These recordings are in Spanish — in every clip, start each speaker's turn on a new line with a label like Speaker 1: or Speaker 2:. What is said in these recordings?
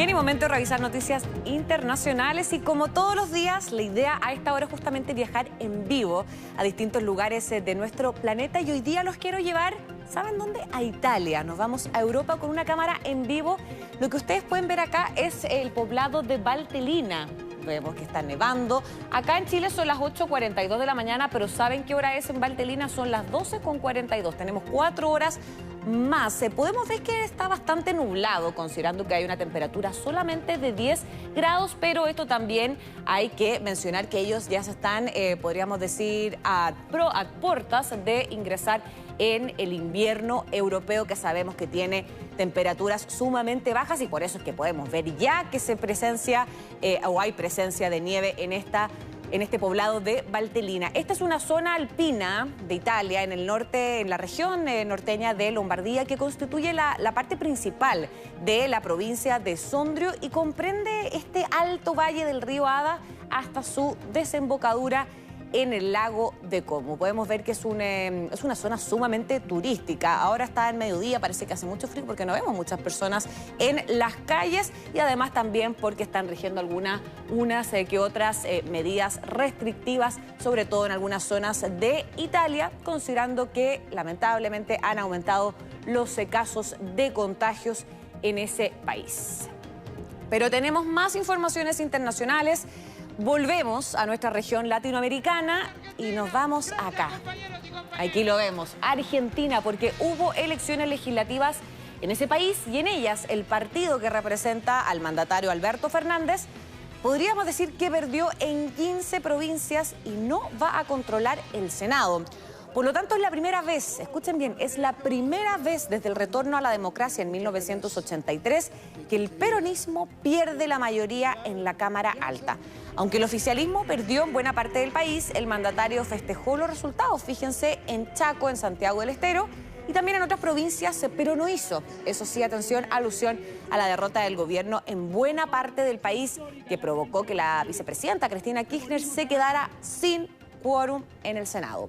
Speaker 1: Bien, y momento de revisar noticias internacionales y como todos los días, la idea a esta hora es justamente viajar en vivo a distintos lugares de nuestro planeta y hoy día los quiero llevar, ¿saben dónde? A Italia. Nos vamos a Europa con una cámara en vivo. Lo que ustedes pueden ver acá es el poblado de Valtellina. Vemos que está nevando. Acá en Chile son las 8:42 de la mañana, pero ¿saben qué hora es en Valtellina? Son las 12:42. Tenemos 4 horas más. Podemos ver que está bastante nublado, considerando que hay una temperatura solamente de 10 grados, pero esto también hay que mencionar que ellos ya se están, podríamos decir, a puertas de ingresar en el invierno europeo, que sabemos que tiene temperaturas sumamente bajas y por eso es que podemos ver ya que se presencia o hay presencia de nieve en este poblado de Valtellina. Esta es una zona alpina de Italia, en el norte, en la región norteña de Lombardía, que constituye la parte principal de la provincia de Sondrio y comprende este alto valle del río Adda hasta su desembocadura en el lago de Como. Podemos ver que es una zona sumamente turística. Ahora está en mediodía, parece que hace mucho frío porque no vemos muchas personas en las calles y además también porque están rigiendo unas que otras medidas restrictivas, sobre todo en algunas zonas de Italia, considerando que lamentablemente han aumentado los casos de contagios en ese país. Pero tenemos más informaciones internacionales. Volvemos a nuestra región latinoamericana y nos vamos acá. Aquí lo vemos, Argentina, porque hubo elecciones legislativas en ese país y en ellas el partido que representa al mandatario Alberto Fernández, podríamos decir que perdió en 15 provincias y no va a controlar el Senado. Por lo tanto, es la primera vez, escuchen bien, es la primera vez desde el retorno a la democracia en 1983 que el peronismo pierde la mayoría en la Cámara Alta. Aunque el oficialismo perdió en buena parte del país, el mandatario festejó los resultados, fíjense, en Chaco, en Santiago del Estero y también en otras provincias, pero no hizo, eso sí, atención, alusión a la derrota del gobierno en buena parte del país que provocó que la vicepresidenta Cristina Kirchner se quedara sin quórum en el Senado.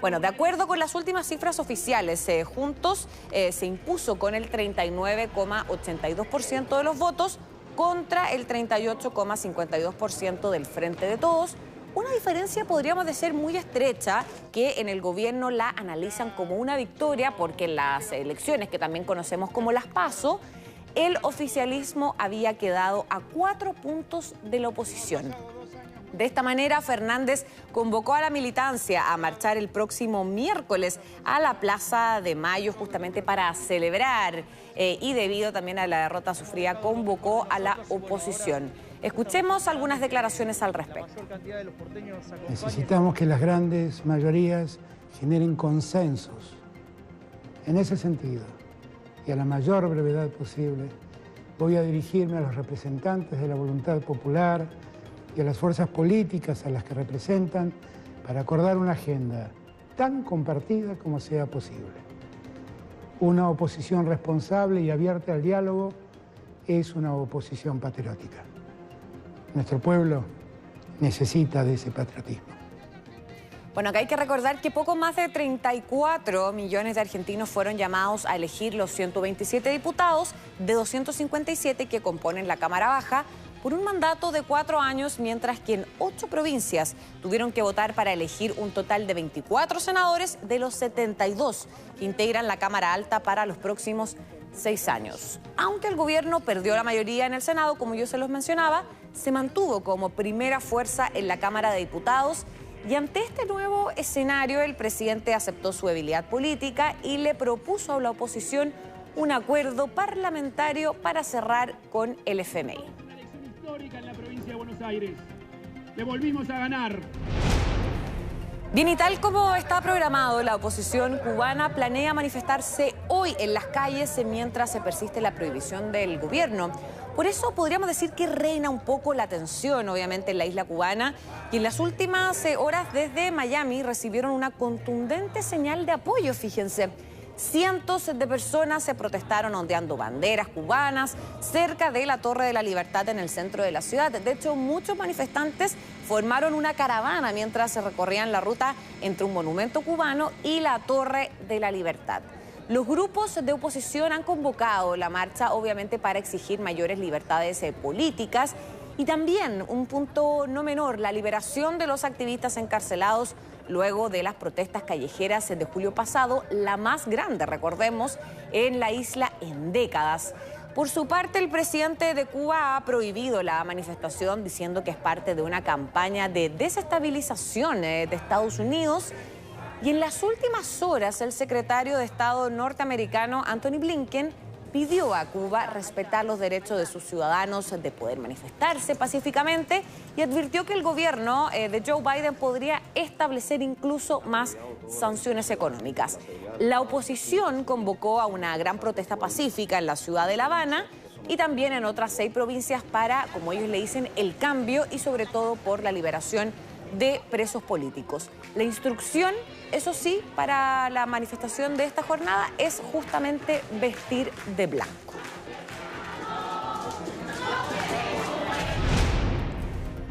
Speaker 1: Bueno, de acuerdo con las últimas cifras oficiales, Juntos se impuso con el 39,82% de los votos contra el 38,52% del Frente de Todos. Una diferencia, podríamos decir, muy estrecha, que en el gobierno la analizan como una victoria porque en las elecciones, que también conocemos como las PASO, el oficialismo había quedado a 4 puntos de la oposición. De esta manera, Fernández convocó a la militancia a marchar el próximo miércoles a la Plaza de Mayo justamente para celebrar y debido también a la derrota sufrida convocó a la oposición. Escuchemos algunas declaraciones al respecto.
Speaker 2: Necesitamos que las grandes mayorías generen consensos. En ese sentido, y a la mayor brevedad posible, voy a dirigirme a los representantes de la voluntad popular y a las fuerzas políticas a las que representan para acordar una agenda tan compartida como sea posible. Una oposición responsable y abierta al diálogo es una oposición patriótica. Nuestro pueblo necesita de ese patriotismo.
Speaker 1: Bueno, acá hay que recordar que poco más de 34 millones de argentinos fueron llamados a elegir los 127 diputados de 257 que componen la Cámara Baja por un mandato de 4 años, mientras que en 8 provincias tuvieron que votar para elegir un total de 24 senadores de los 72 que integran la Cámara Alta para los próximos 6 años. Aunque el gobierno perdió la mayoría en el Senado, como yo se los mencionaba, se mantuvo como primera fuerza en la Cámara de Diputados y ante este nuevo escenario el presidente aceptó su debilidad política y le propuso a la oposición un acuerdo parlamentario para cerrar con el FMI.
Speaker 3: Histórica en la provincia de Buenos Aires. Le volvimos a ganar.
Speaker 1: Bien, y tal como está programado, la oposición cubana planea manifestarse hoy en las calles mientras se persiste la prohibición del gobierno. Por eso podríamos decir que reina un poco la tensión, obviamente, en la isla cubana, y en las últimas horas desde Miami recibieron una contundente señal de apoyo, fíjense. Cientos de personas se protestaron ondeando banderas cubanas cerca de la Torre de la Libertad en el centro de la ciudad. De hecho, muchos manifestantes formaron una caravana mientras se recorrían la ruta entre un monumento cubano y la Torre de la Libertad. Los grupos de oposición han convocado la marcha, obviamente, para exigir mayores libertades políticas y también, un punto no menor, la liberación de los activistas encarcelados luego de las protestas callejeras de julio pasado, la más grande, recordemos, en la isla en décadas. Por su parte, el presidente de Cuba ha prohibido la manifestación, diciendo que es parte de una campaña de desestabilización de Estados Unidos. Y en las últimas horas, el secretario de Estado norteamericano, Antony Blinken, pidió a Cuba respetar los derechos de sus ciudadanos de poder manifestarse pacíficamente y advirtió que el gobierno de Joe Biden podría establecer incluso más sanciones económicas. La oposición convocó a una gran protesta pacífica en la ciudad de La Habana y también en otras 6 provincias para, como ellos le dicen, el cambio y sobre todo por la liberación de presos políticos. La instrucción, eso sí, para la manifestación de esta jornada es justamente vestir de blanco.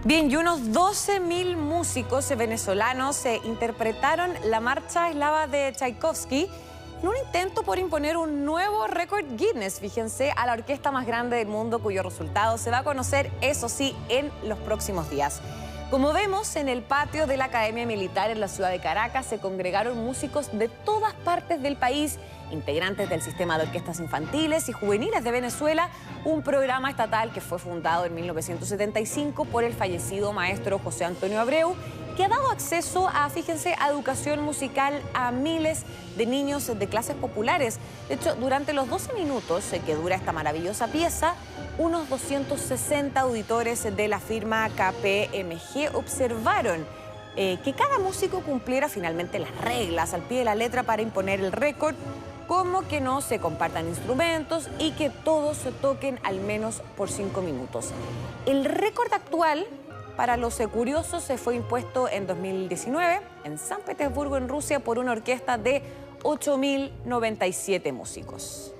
Speaker 1: Bien, y unos 12.000 músicos venezolanos interpretaron la marcha eslava de Tchaikovsky en un intento por imponer un nuevo récord Guinness, fíjense, a la orquesta más grande del mundo, cuyo resultado se va a conocer, eso sí, en los próximos días. Como vemos, en el patio de la Academia Militar en la ciudad de Caracas se congregaron músicos de todas partes del país, integrantes del Sistema de Orquestas Infantiles y Juveniles de Venezuela, un programa estatal que fue fundado en 1975 por el fallecido maestro José Antonio Abreu, que ha dado acceso a, fíjense, a educación musical a miles de niños de clases populares. De hecho, durante los 12 minutos que dura esta maravillosa pieza, unos 260 auditores de la firma KPMG observaron que cada músico cumpliera finalmente las reglas al pie de la letra para imponer el récord, como que no se compartan instrumentos y que todos se toquen al menos por 5 minutos. El récord actual para los curiosos se fue impuesto en 2019 en San Petersburgo, en Rusia, por una orquesta de 8.097 músicos.